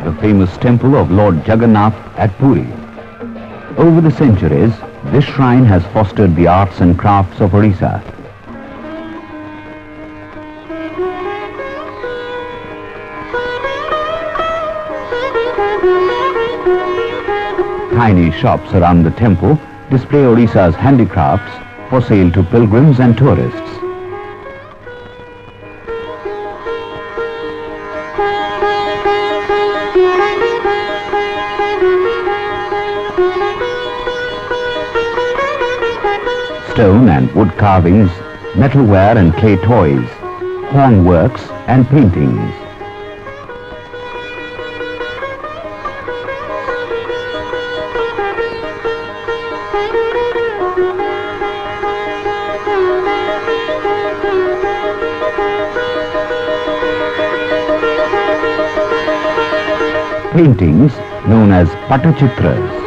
The famous temple of Lord Jagannath at Puri. Over the centuries, this shrine has fostered the arts and crafts of Orissa. Tiny shops around the temple display Orissa's handicrafts for sale to pilgrims and tourists. Stone and wood carvings, metalware and clay toys, hornworks and paintings. Paintings known as Patachitras.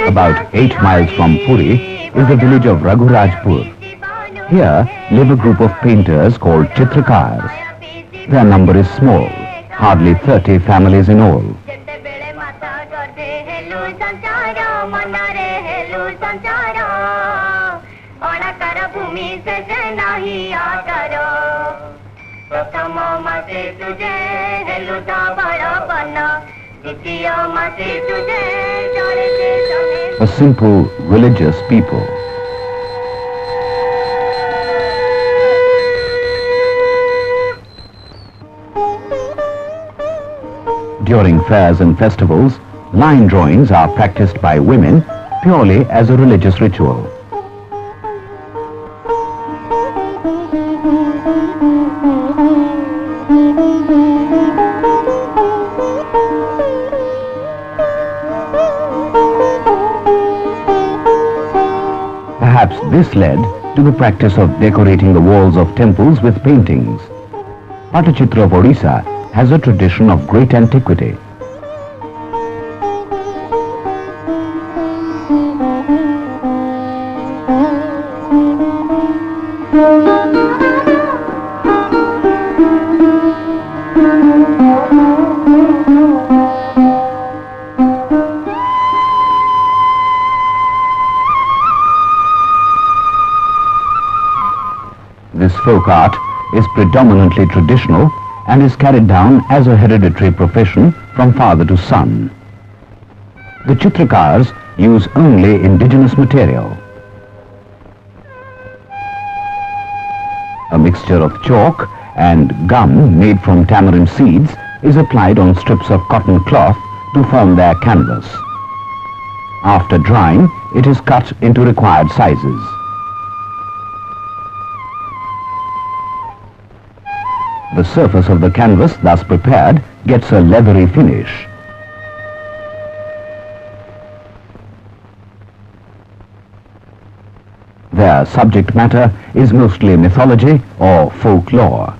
About 8 miles from Puri is the village of Raghurajpur. Here live a group of painters called Chitrakars. Their number is small, hardly 30 families in all. A simple, religious people. During fairs and festivals, line drawings are practiced by women purely as a religious ritual. Perhaps this led to the practice of decorating the walls of temples with paintings. Patachitra of Orissa has a tradition of great antiquity. This folk art is predominantly traditional and is carried down as a hereditary profession from father to son. The Chitrakars use only indigenous material. A mixture of chalk and gum made from tamarind seeds is applied on strips of cotton cloth to form their canvas. After drying, it is cut into required sizes. The surface of the canvas thus prepared gets a leathery finish. Their subject matter is mostly mythology or folklore.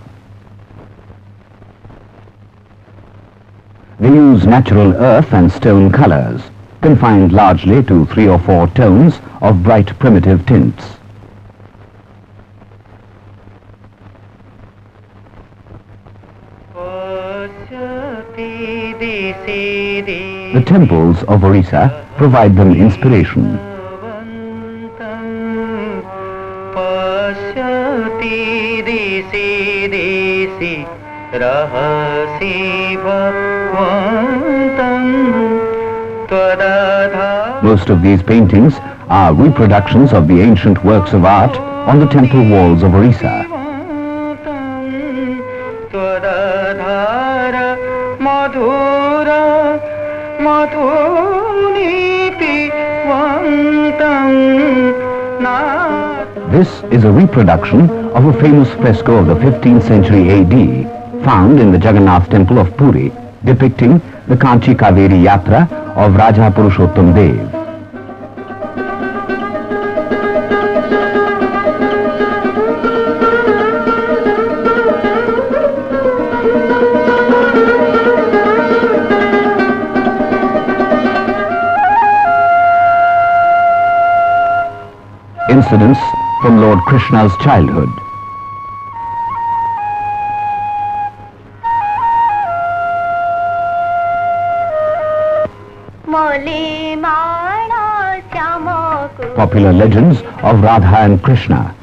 They use natural earth and stone colors, confined largely to 3 or 4 tones of bright primitive tints. The temples of Orissa provide them inspiration. Most of these paintings are reproductions of the ancient works of art on the temple walls of Orissa. This is a reproduction of a famous fresco of the 15th century AD, found in the Jagannath temple of Puri, depicting the Kanchi Kaveri Yatra of Raja Purushottam Dev. Incidents from Lord Krishna's childhood. Popular legends of Radha and Krishna.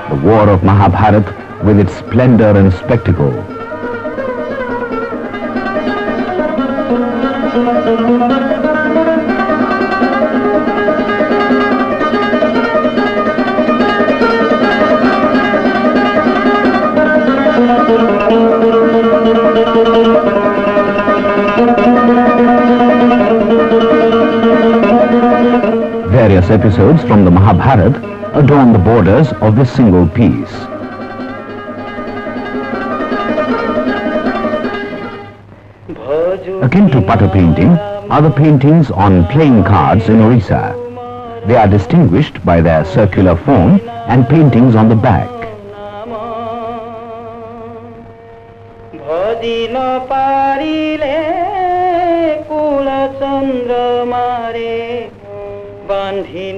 The war of Mahabharat with its splendor and spectacle. Various episodes from the Mahabharat adorn the borders of this single piece. Akin to putter painting are the paintings on playing cards in Orissa. They are distinguished by their circular form and paintings on the back.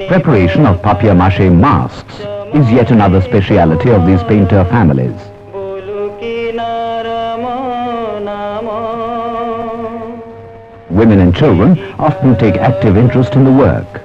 Preparation of papier-mâché masks is yet another speciality of these painter families. Women and children often take active interest in the work.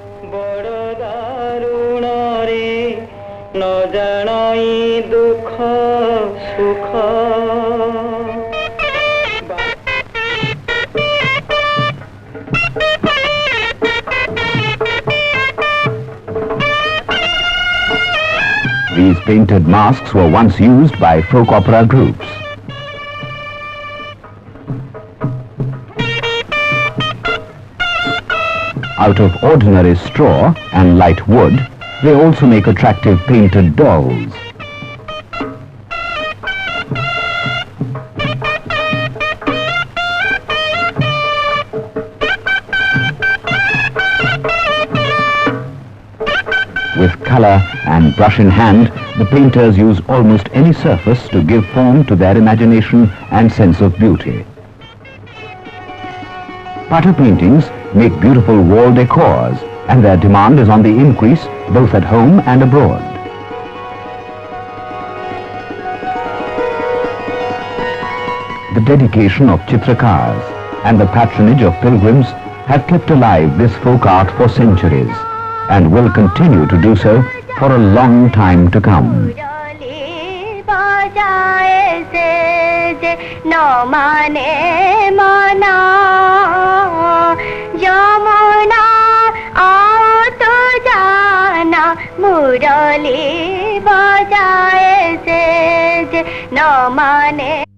These painted masks were once used by folk opera groups. Out of ordinary straw and light wood, they also make attractive painted dolls. With color and brush in hand, the painters use almost any surface to give form to their imagination and sense of beauty. Putter paintings make beautiful wall decors, and their demand is on the increase both at home and abroad. The dedication of Chitrakars and the patronage of pilgrims have kept alive this folk art for centuries, and will continue to do so for a long time to come. मुरली बजाए से न माने